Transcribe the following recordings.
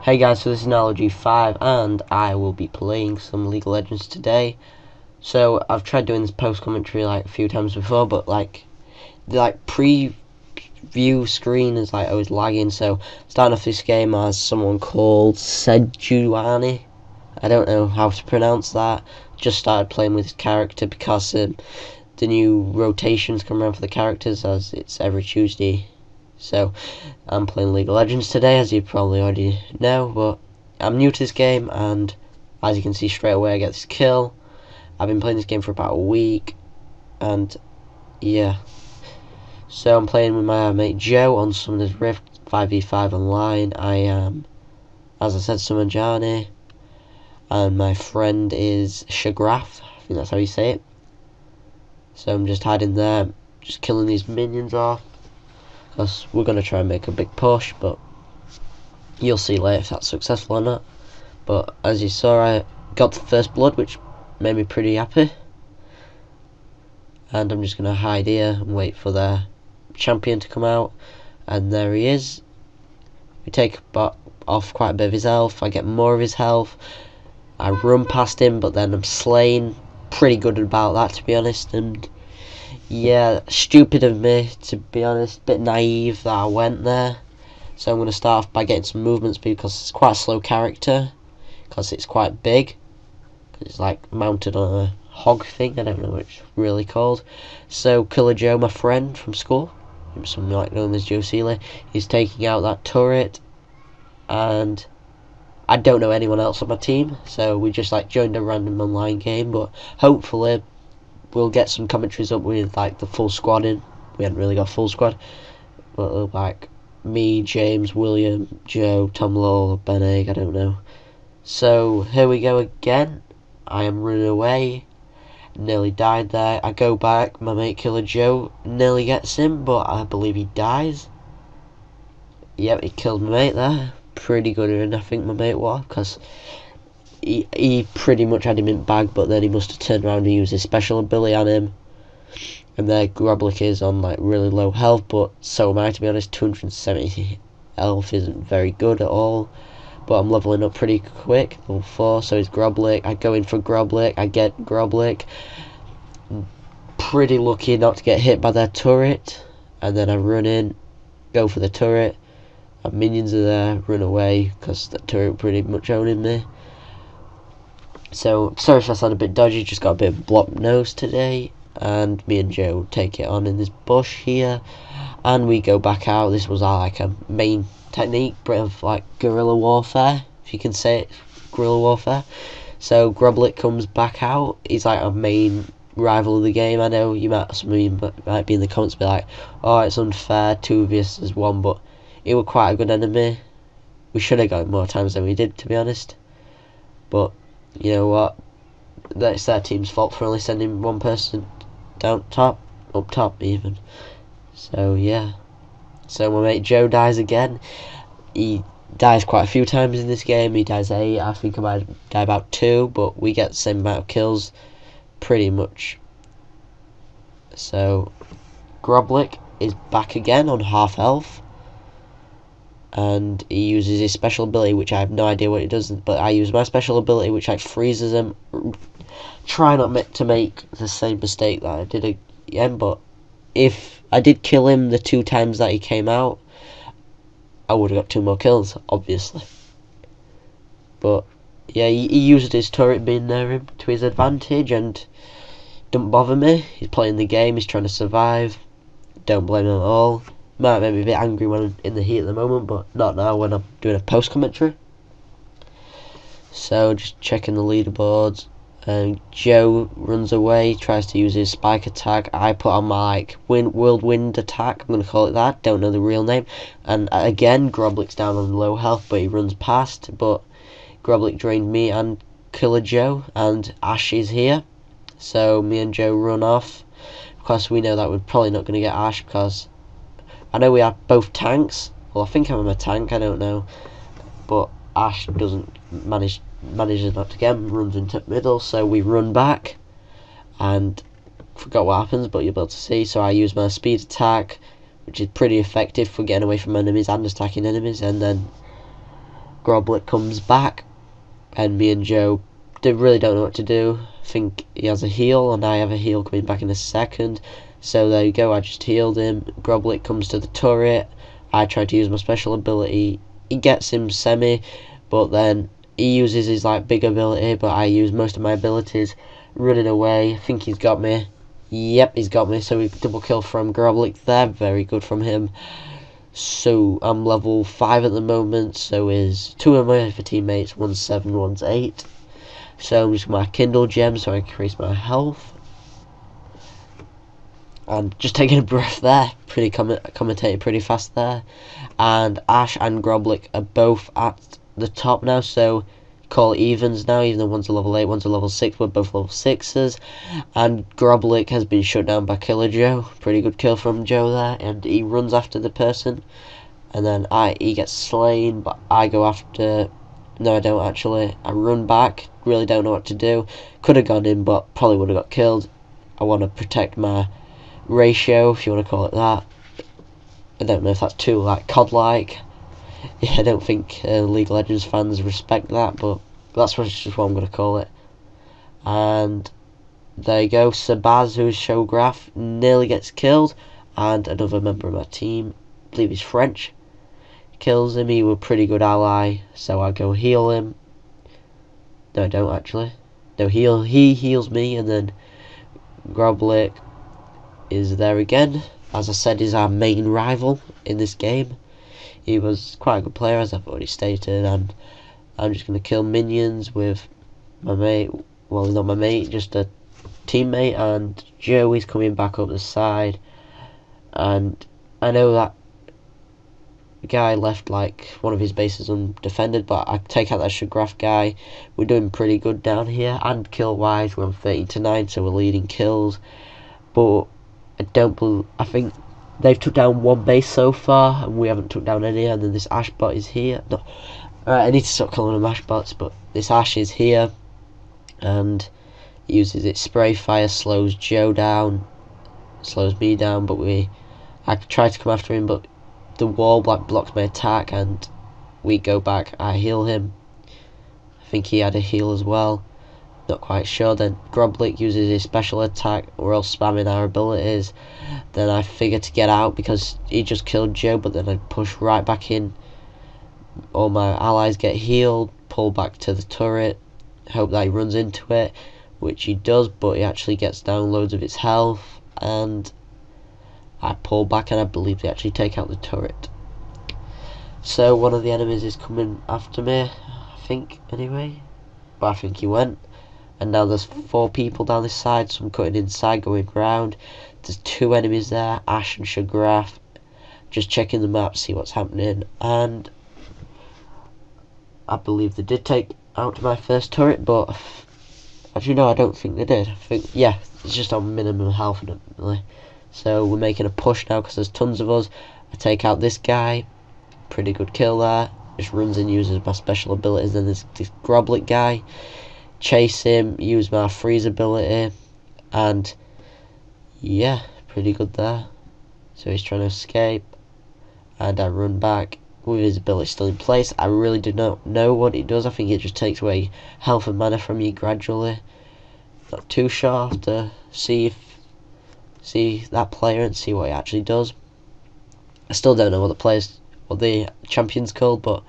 Hey guys, so this is Nile G5 and I will be playing some League of Legends today. So I've tried doing this post commentary like a few times before, but the preview screen is always lagging. So starting off this game as someone called Sejuani. I don't know how to pronounce that. Just started playing with his character because the new rotations come around for the characters, as it's every Tuesday. So I'm playing League of Legends today, as you probably already know, but I'm new to this game, and as you can see straight away I get this kill. I've been playing this game for about a week, and yeah. So I'm playing with my mate Joe on Summoner's Rift 5v5 online. I am, as I said, Sumajani, and my friend is Shagraf, I think that's how you say it. So I'm just hiding there, just killing these minions off, because we're going to try and make a big push, but you'll see later if that's successful or not. But as you saw, I got the first blood, which made me pretty happy, and I'm just going to hide here and wait for their champion to come out, and there he is. We take off quite a bit of his health. I get more of his health. I run past him, but then I'm slain. Pretty good about that, to be honest. And yeah, stupid of me, to be honest, bit naive that I went there. So I'm going to start off by getting some movement speed, because it's quite a slow character, because it's quite big, it's like mounted on a hog thing, I don't know what it's really called. So Killer Joe, my friend from school, something like known as Joe Seeley, he's taking out that turret, and I don't know anyone else on my team, so we just joined a random online game, but hopefully we'll get some commentaries up with the full squad in. We haven't really got a full squad, but me, James, William, Joe, Tom Law, Ben Egg, I don't know. So here we go again. I am running away, nearly died there. I go back, my mate Killer Joe nearly gets him, but I believe he dies. Yep, he killed my mate there. Pretty good, and I think my mate was, because he pretty much had him in bag, but then he must have turned around and used his special ability on him. And there Groblik is on really low health, but so am I, to be honest. 270 health isn't very good at all, but I'm leveling up pretty quick, level 4, so is Groblik. I go in for Groblik, I get Groblik. Pretty lucky not to get hit by their turret, and then I run in, go for the turret. My minions are there, run away, because the turret pretty much owning me. So, sorry if I sound a bit dodgy, just got a bit of block nose today, and me and Joe take it on in this bush here, and we go back out. This was our a main technique, bit of guerrilla warfare, if you can say it, guerrilla warfare. So Groblik comes back out, he's a main rival of the game. I know some of you might be in the comments be like, oh, it's unfair, 2 versus 1, but he was quite a good enemy. We should have got more times than we did, to be honest, but you know what, that's their team's fault for only sending one person up top even. So yeah, so my mate Joe dies again. He dies quite a few times in this game. He dies 8, I think I might die about 2, but we get the same amount of kills pretty much. So Groblik is back again on half health, and he uses his special ability, which I have no idea what it does, but I use my special ability, which freezes him. Try not to make the same mistake that I did again, but if I did kill him the 2 times that he came out, I would have got 2 more kills, obviously. But yeah, he used his turret being near him to his advantage, and don't bother me. He's playing the game, he's trying to survive. Don't blame him at all. Might make me a bit angry when I'm in the heat at the moment, but not now when I'm doing a post commentary. So just checking the leaderboards, and Joe runs away, tries to use his spike attack. I put on my whirlwind attack, I'm going to call it that, don't know the real name. And again, Groblik's down on low health, but he runs past, but Groblik drained me and Killer Joe, and Ash is here. So me and Joe run off, because we know that we're probably not going to get Ash, because I know we have both tanks. Well, I think I'm a tank, I don't know, but Ash doesn't manages not to get him, runs into middle, so we run back, and forgot what happens, but you'll be able to see. So I use my speed attack, which is pretty effective for getting away from enemies and attacking enemies, and then Groblik comes back, and me and Joe really don't know what to do. I think he has a heal, and I have a heal coming back in a second. So there you go, I just healed him. Groblik comes to the turret. I try to use my special ability. He gets him semi, but then he uses his like big ability, but I use most of my abilities. Running away, I think he's got me. Yep, he's got me. So we double kill from Groblik there. Very good from him. So I'm level 5 at the moment, so is 2 of my other teammates, one's 7, one's 8. So I'm just my Kindle gem so I increase my health. And just taking a breath there, pretty commentating pretty fast there. And Ash and Groblik are both at the top now, so call it evens now, even though one's a level 8, one's a level 6, we're both level 6s. And Groblik has been shut down by Killer Joe. Pretty good kill from Joe there, and he runs after the person. And then he gets slain, but I go after... No, I don't actually. I run back, really don't know what to do. Could have gone in, but probably would have got killed. I want to protect my ratio, if you want to call it that. I don't know if that's too like COD-like. Yeah, I don't think League of Legends fans respect that, but that's just what I'm going to call it. And there you go, Sabaz, who's Showgraph, nearly gets killed, and another member of my team, I believe he's French, kills him. He was a pretty good ally, so I go heal him. No, I don't actually. No, he heals me, and then Groblik is there again. As I said, is our main rival in this game. He was quite a good player, as I've already stated, and I'm just going to kill minions with my mate. Well, not my mate, just a teammate, and Joey's coming back up the side. And I know that guy left like one of his bases undefended, but I take out that Shagraf guy. We're doing pretty good down here, and kill wise we're on 13-9, so we're leading kills. But I think they've took down one base so far, and we haven't took down any. And then this Ash bot is here. No, I need to stop calling them Ash bots, but this Ash is here, and uses its spray fire, slows Joe down, slows me down. But I try to come after him, but the wall blocks my attack, and we go back. I heal him. I think he had a heal as well. Not quite sure. Then Groblik uses his special attack. We're all spamming our abilities. Then I figure to get out because he just killed Joe, but then I push right back in. All my allies get healed, pull back to the turret, hope that he runs into it, which he does, but he actually gets down loads of its health, and I pull back, and I believe they actually take out the turret. So one of the enemies is coming after me, I think, anyway. But I think he went. And now there's 4 people down this side, so I'm cutting inside, going round. There's 2 enemies there, Ash and Shagraf. Just checking the map, see what's happening. And I believe they did take out my first turret, but actually no, I don't think they did. I think, yeah, it's just on minimum health, definitely. So we're making a push now because there's tons of us. I take out this guy, pretty good kill there. Just runs and uses my special abilities. Then there's this Groblik guy. Chase him, use my freeze ability, and yeah, pretty good there. So he's trying to escape, and I run back with his ability still in place. I really do not know what it does. I think it just takes away health and mana from you gradually. Not too sure to see that player and see what he actually does. I still don't know what the champion's called, but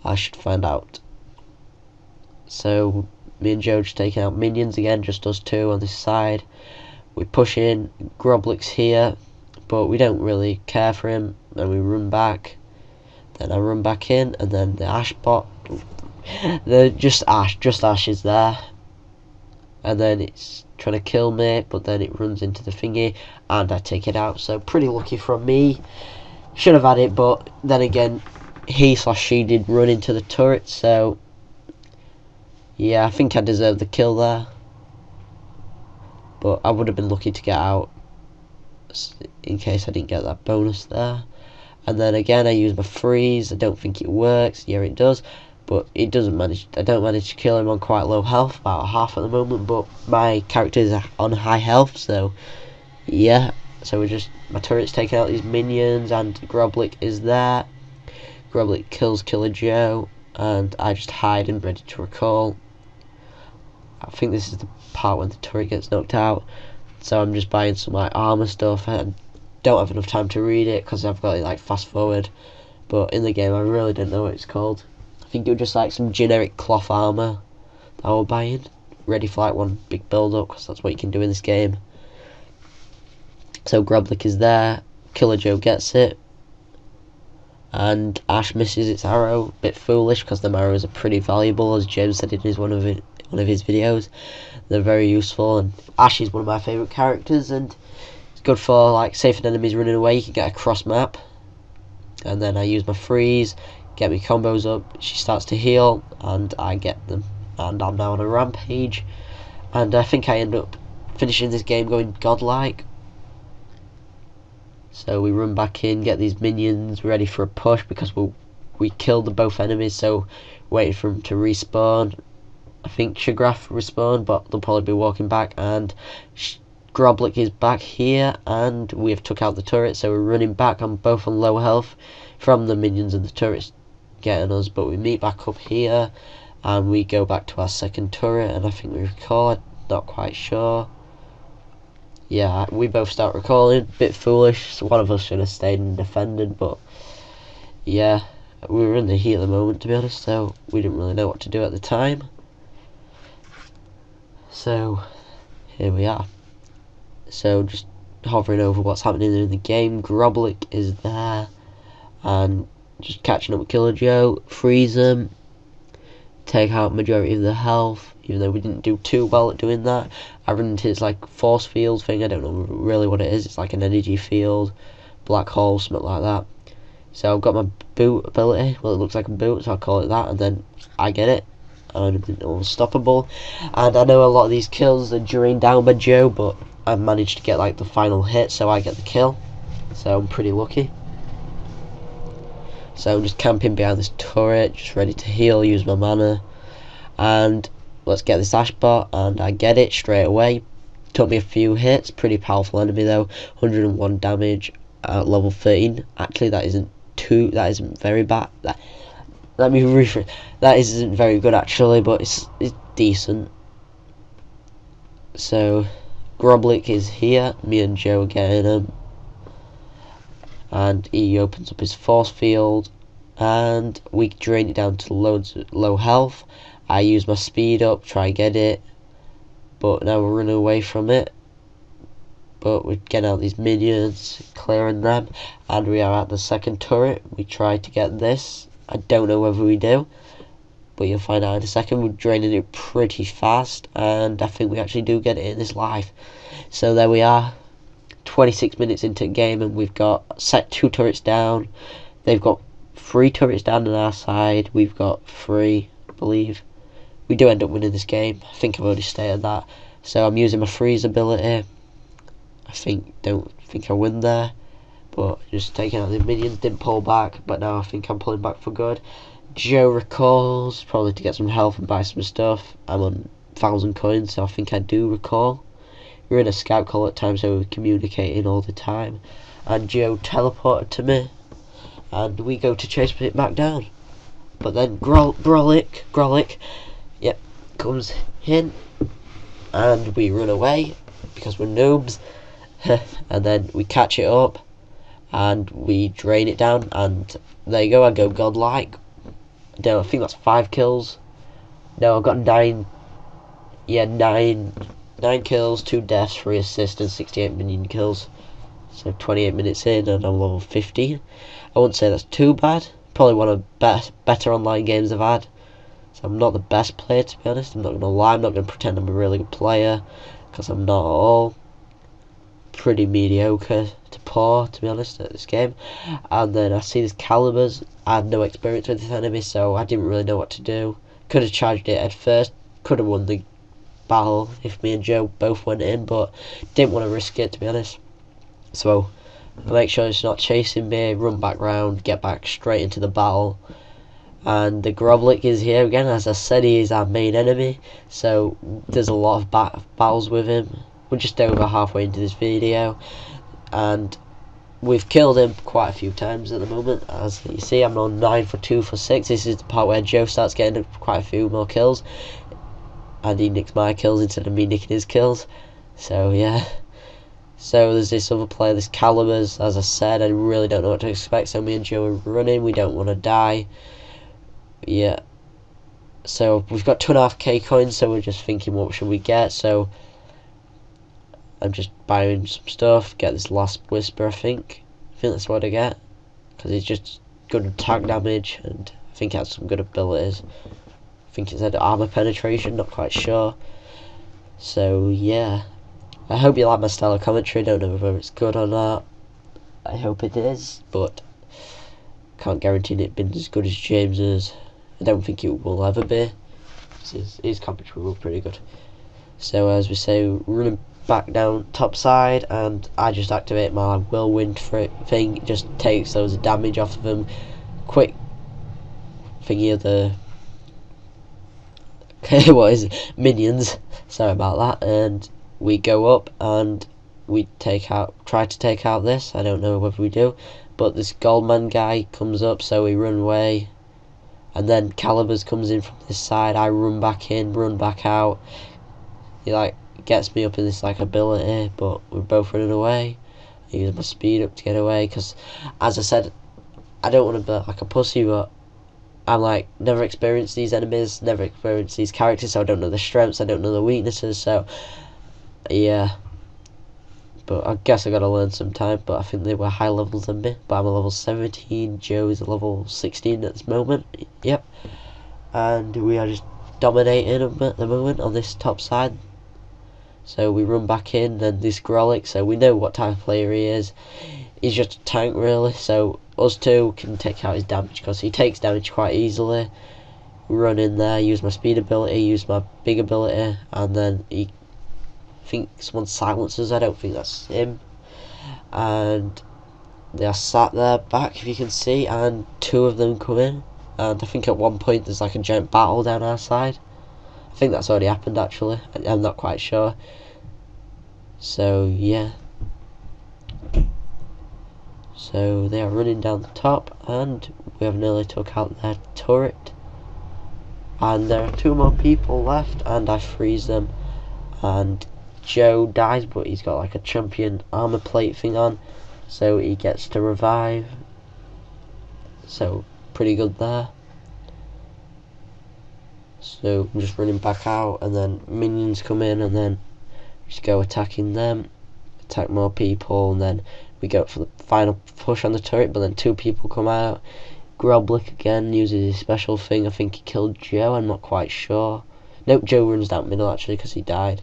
I should find out. So me and Joe just taking out minions again, just us 2 on this side. We push in, Groblik's here, but we don't really care for him, and we run back. Then I run back in, and then the Ash bot, just Ash is there. And then it's trying to kill me, but then it runs into the thingy, and I take it out. So pretty lucky from me. Should have had it, but then again, she did run into the turret, so yeah, I think I deserved the kill there. But I would have been lucky to get out in case I didn't get that bonus there. And then again, I use my freeze. I don't think it works. Yeah, it does. But it doesn't manage. I don't manage to kill him on quite low health, about half at the moment. But my character is on high health, so yeah. So my turret's taking out these minions, and Groblik is there. Groblik kills Killer Joe. and I just hide and ready to recall. I think this is the part when the turret gets knocked out, so I'm just buying some like armor stuff. I don't have enough time to read it because I've got it like fast forward, but in the game I really don't know what it's called. I think it was just like some generic cloth armor that I was buying, ready for like one big build up, because that's what you can do in this game. So Groblik is there, Killer Joe gets it, and Ash misses its arrow. Bit foolish because the arrows are pretty valuable, as James said in one of his videos. They're very useful, and Ash is one of my favourite characters, and it's good for like saving enemies running away. You can get a cross map, and then I use my freeze, get my combos up. She starts to heal, and I get them, and I'm now on a rampage. And I think I end up finishing this game going godlike. So we run back in, get these minions ready for a push because we killed both enemies, so waiting for them to respawn. I think Shagraf respawn, but they'll probably be walking back, and Groblik is back here, and we have took out the turret, so we're running back. I'm both on low health from the minions and the turrets getting us, but we meet back up here, and we go back to our second turret, and I think we record, not quite sure. Yeah, we both start recalling, bit foolish, so one of us should have stayed and defended, but yeah, we were in the heat at the moment, to be honest, so we didn't really know what to do at the time. So here we are. So just hovering over what's happening in the game. Groblik is there, and just catching up with Killer Joe, freeze him, take out majority of the health, even though we didn't do too well at doing that. I run into this like force field thing, I don't know really what it is. It's like an energy field, black hole, something like that. So I've got my boot ability, well it looks like a boot, so I'll call it that, and then I get it, and I'm unstoppable. And I know a lot of these kills are drained down by Joe, but I managed to get like the final hit, so I get the kill, so I'm pretty lucky. So I'm just camping behind this turret, just ready to heal, use my mana, and let's get this Ash bot, and I get it straight away. Took me a few hits, pretty powerful enemy though, 101 damage at level 13. Actually that isn't very bad. Let me rephrase, that isn't very good actually, but it's decent. So Groblik is here, me and Joe are getting him, and he opens up his force field, and we drain it down to low health. I use my speed up, try and get it, but now we're running away from it. But we're getting out these minions, clearing them, and we are at the second turret. We try to get this. I don't know whether we do, but you'll find out in a second. We're draining it pretty fast, and I think we actually do get it in this life. So there we are, 26 minutes into the game, and we've got set 2 turrets down. They've got 3 turrets down on our side. We've got 3, I believe. We do end up winning this game. I think I've already stated that. So I'm using my freeze ability. Don't think I win there, but just taking out the minions, didn't pull back, but now I think I'm pulling back for good. Joe recalls, probably to get some health and buy some stuff. I'm on 1,000 coins, so I think I do recall. We're in a scout call at times, so we're communicating all the time. And Joe teleported to me, and we go to chase it back down. But then Groblik, yep, comes in, and we run away because we're noobs. And then we catch it up, and we drain it down, and there you go, I go godlike. I think that's 5 kills. No, I've got 9 kills, 2 deaths, 3 assists, and 68 minion kills. So 28 minutes in, and I'm level 15. I wouldn't say that's too bad. Probably one of the better online games I've had. So I'm not the best player, to be honest. I'm not going to lie, I'm not going to pretend I'm a really good player, because I'm not at all. Pretty mediocre to poor, to be honest, at this game. And then I see these calibers. I had no experience with this enemy, so I didn't really know what to do. Could have charged it at first, could have won the battle if me and Joe both went in, but didn't want to risk it, to be honest. So I make sure it's not chasing me, run back round, get back straight into the battle. And the Groblik is here again. As I said, he is our main enemy, so there's a lot of battles with him. We're just over halfway into this video, and we've killed him quite a few times at the moment. As you see, I'm on 9 for 2 for 6. This is the part where Joe starts getting quite a few more kills, and he nicks my kills instead of me nicking his kills. So yeah. So there's this other player, this Calibers. As I said, I really don't know what to expect. So me and Joe are running. We don't want to die. Yeah. So we've got 2.5k coins. So we're just thinking, what should we get? So I'm just buying some stuff. Get this last whisper. I think that's what I get, because it's just good attack damage, and I think it has some good abilities. I think it's had armor penetration. Not quite sure. So yeah. I hope you like my style of commentary. Don't know whether it's good or not. I hope it is, but can't guarantee it being as good as James's. I don't think it will ever be. His commentary will be pretty good. So as we say, running back down top side, and I just activate my whirlwind thing. It just takes loads of damage off of them. Quick thingy of the what is it? Minions. Sorry about that. And we go up and we try to take out this. I don't know whether we do, but this Goldman guy comes up, so we run away, and then Calibers comes in from this side. I run back in, run back out. He like gets me up in this like ability, but we're both running away. I use my speed up to get away, because as I said, I don't want to be like a pussy, but I'm like never experienced these enemies, never experienced these characters, so I don't know their strengths, I don't know their weaknesses. So yeah, but I guess I gotta learn some time. But I think they were high levels than me, but I'm a level 17. Joe is a level 16 at this moment. Yep. And we are just dominating them at the moment on this top side. So we run back in, then this Grolic, so we know what type of player he is. He's just a tank really, so us two can take out his damage, because he takes damage quite easily. Run in there, use my speed ability, use my big ability, and then he think someone silences. I don't think that's him, and they are sat there back, if you can see, and two of them come in, and I think at one point there's like a giant battle down our side. I think that's already happened actually, I'm not quite sure. So yeah, so they are running down the top, and we have nearly took out their turret, and there are 2 more people left, and I freeze them, and Joe dies, but he's got like a champion armor plate thing on, so he gets to revive. So pretty good there. So I'm just running back out, and then minions come in, and then just go attacking them, attack more people, and then we go for the final push on the turret, but then 2 people come out. Groblick again uses his special thing. I think he killed Joe, I'm not quite sure. Nope, Joe runs down middle actually, because he died.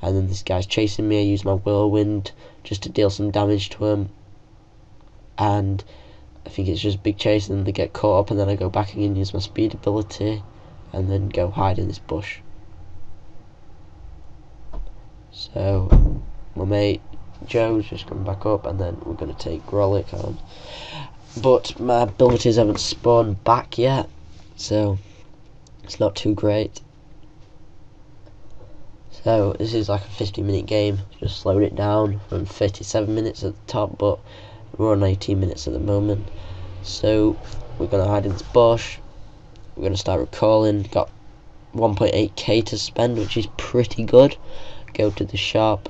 And then this guy's chasing me. I use my whirlwind just to deal some damage to him, and I think it's just big chase, and then they get caught up, and then I go back again and use my speed ability, and then go hide in this bush. So my mate Joe's just coming back up, and then we're going to take Grolic on, but my abilities haven't spawned back yet, so it's not too great. So this is like a 50-minute game. Just slowed it down from 37 minutes at the top, but we're on 18 minutes at the moment. So we're going to hide in this bush. We're going to start recalling. Got 1.8k to spend, which is pretty good. Go to the shop,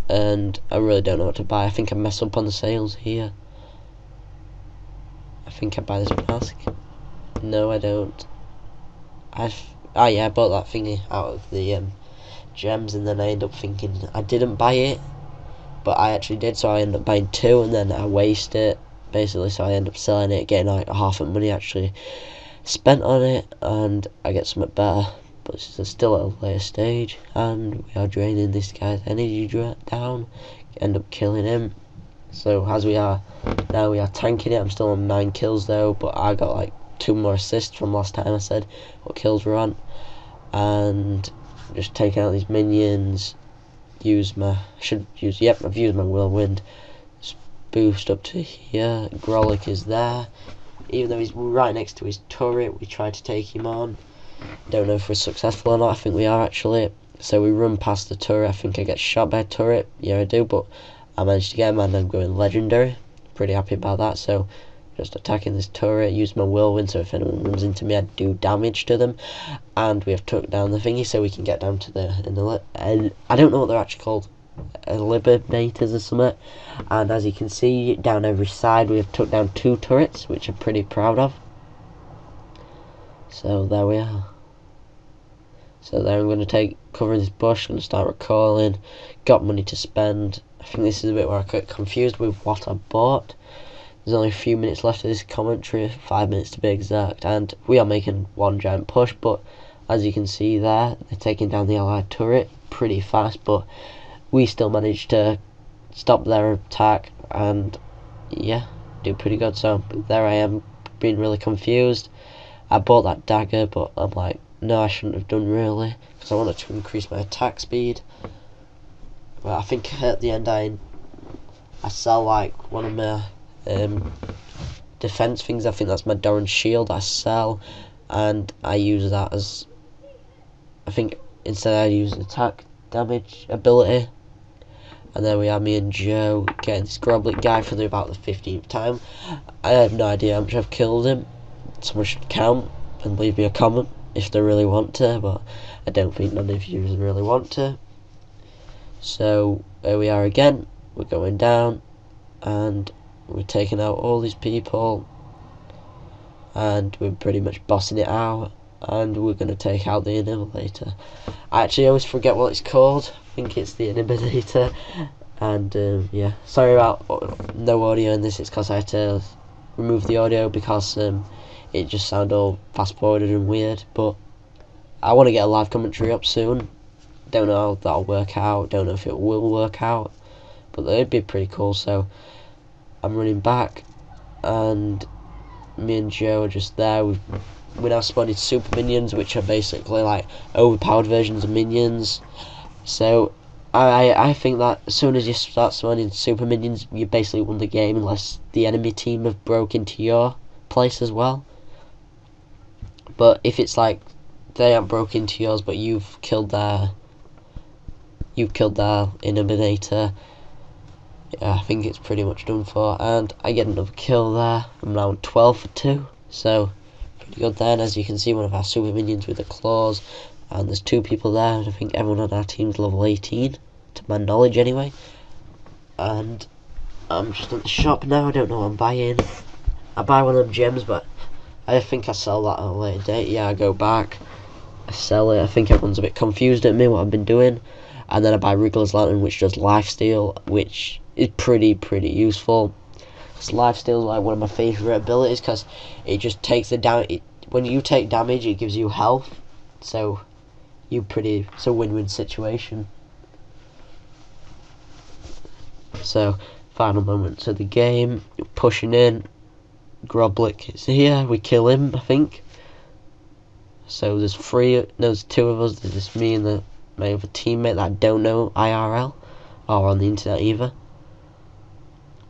and I really don't know what to buy. I think I mess up on the sales here. I think I buy this mask. No, I don't. Yeah, I bought that thingy out of the gems, and then I end up thinking I didn't buy it, but I actually did, so I end up buying 2, and then I waste it basically, so I end up selling it, getting like half of money actually spent on it, and I get something better. But it's still at a later stage, and we are draining this guy's energy down, end up killing him. So as we are now, we are tanking it. I'm still on 9 kills though, but I got like 2 more assists from last time I said what kills we're on, and just taking out these minions. I've used my whirlwind. Boost up to here. Grolic is there, even though he's right next to his turret. We try to take him on. Don't know if we're successful or not. I think we are actually. So we run past the turret. I think I get shot by a turret. Yeah, I do, but I managed to get him and I'm going legendary. Pretty happy about that. So just attacking this turret, use my whirlwind so if anyone runs into me I do damage to them. And we have took down the thingy so we can get down to the I don't know what they're actually called, eliminators or something. And as you can see down every side we have took down 2 turrets, which I'm pretty proud of. So there we are. So there I'm going to take cover in this bush, going to start recalling, got money to spend. I think this is a bit where I get confused with what I bought. There's only a few minutes left of this commentary, 5 minutes to be exact, and we are making one giant push, but as you can see there, they're taking down the allied turret pretty fast, but we still managed to stop their attack and yeah, do pretty good. So there I am, being really confused. I bought that dagger, but I'm like, no, I shouldn't have done really, because I wanted to increase my attack speed. But I think at the end I sell like one of my defense things. I think that's my Doran shield I sell, and I use that as, I think instead I use attack damage ability. And there we are, me and Joe getting this Groblik guy for about the 15th time. I have no idea how much I've killed him. Someone should count and leave me a comment if they really want to, but I don't think none of you really want to. So there we are again, we're going down and we're taking out all these people and we're pretty much bossing it out, and we're going to take out the inhibitor. I actually always forget what it's called. I think it's the inhibitor. And yeah, sorry about no audio in this. It's because I had to remove the audio because it just sounded all fast forwarded and weird. But I want to get a live commentary up soon. Don't know how that'll work out, don't know if it will work out, but it'd be pretty cool. So I'm running back and me and Joe are just there. We're now spawning super minions, which are basically like overpowered versions of minions. So I think that as soon as you start spawning super minions, you basically won the game, unless the enemy team have broke into your place as well. But if it's like they haven't broke into yours, but you've killed their inhibitor, yeah, I think it's pretty much done for. And I get another kill there. I'm now on 12 for 2, so pretty good then. As you can see, one of our super minions with the claws, and there's 2 people there, and I think everyone on our team's level 18, to my knowledge anyway. And I'm just at the shop now. I don't know what I'm buying. I buy one of them gems, but I think I sell that at a later date. Yeah, I go back, I sell it. I think everyone's a bit confused at me what I've been doing. And then I buy Wriggler's Lantern, which does lifesteal, which is pretty useful. Because lifesteal is like one of my favourite abilities, because it just takes the damage. When you take damage, it gives you health. So it's a win-win situation. So final moments of the game, pushing in. Groblik is here. We kill him, I think. So there's 2 of us. There's just me and my other teammate that I don't know IRL or on the internet either.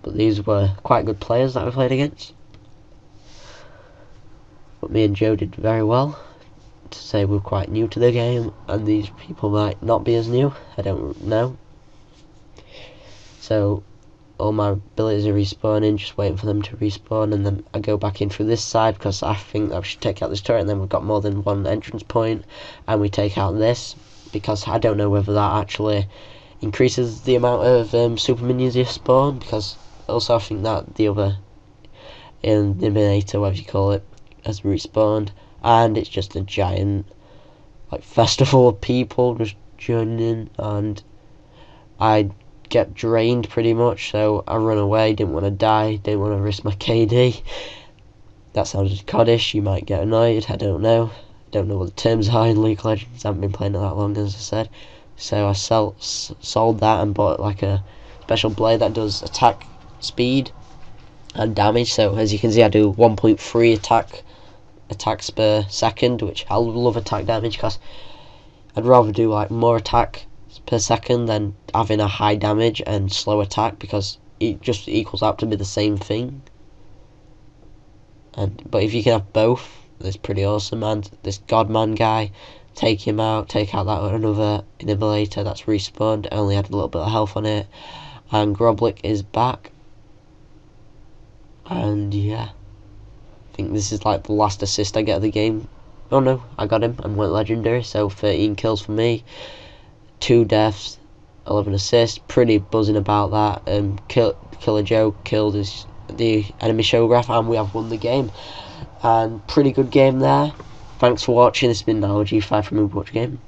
But these were quite good players that we played against. But me and Joe did very well. To say we're quite new to the game, and these people might not be as new, I don't know. So all my abilities are respawning, just waiting for them to respawn, and then I go back in through this side because I think that we should take out this turret, and then we've got more than one entrance point, and we take out this because I don't know whether that actually increases the amount of super minions you spawn, because also I think that the other eliminator, whatever you call it, has respawned, and it's just a giant like festival of people just joining in, and I get drained pretty much, so I run away. Didn't want to die, didn't want to risk my KD. That sounded coddish, you might get annoyed, I don't know what the terms are in League of Legends. I haven't been playing it that long, as I said. So I sold that and bought like a special blade that does attack speed and damage. So as you can see, I do 1.3 attacks per second, which I love attack damage because I'd rather do like more attack per second than having a high damage and slow attack, because it just equals out to be the same thing. But if you can have both, it's pretty awesome. And this Godman guy, take him out, take out that another inhibitor that's respawned. I only had a little bit of health on it, and Groblik is back. And yeah, I think this is like the last assist I get of the game. Oh no, I got him and went legendary, so 13 kills for me, 2 deaths, 11 assists. Pretty buzzing about that. Killer Joe killed the enemy showgraph, and we have won the game. And pretty good game there. Thanks for watching. This has been Nile G5 from Watch Game.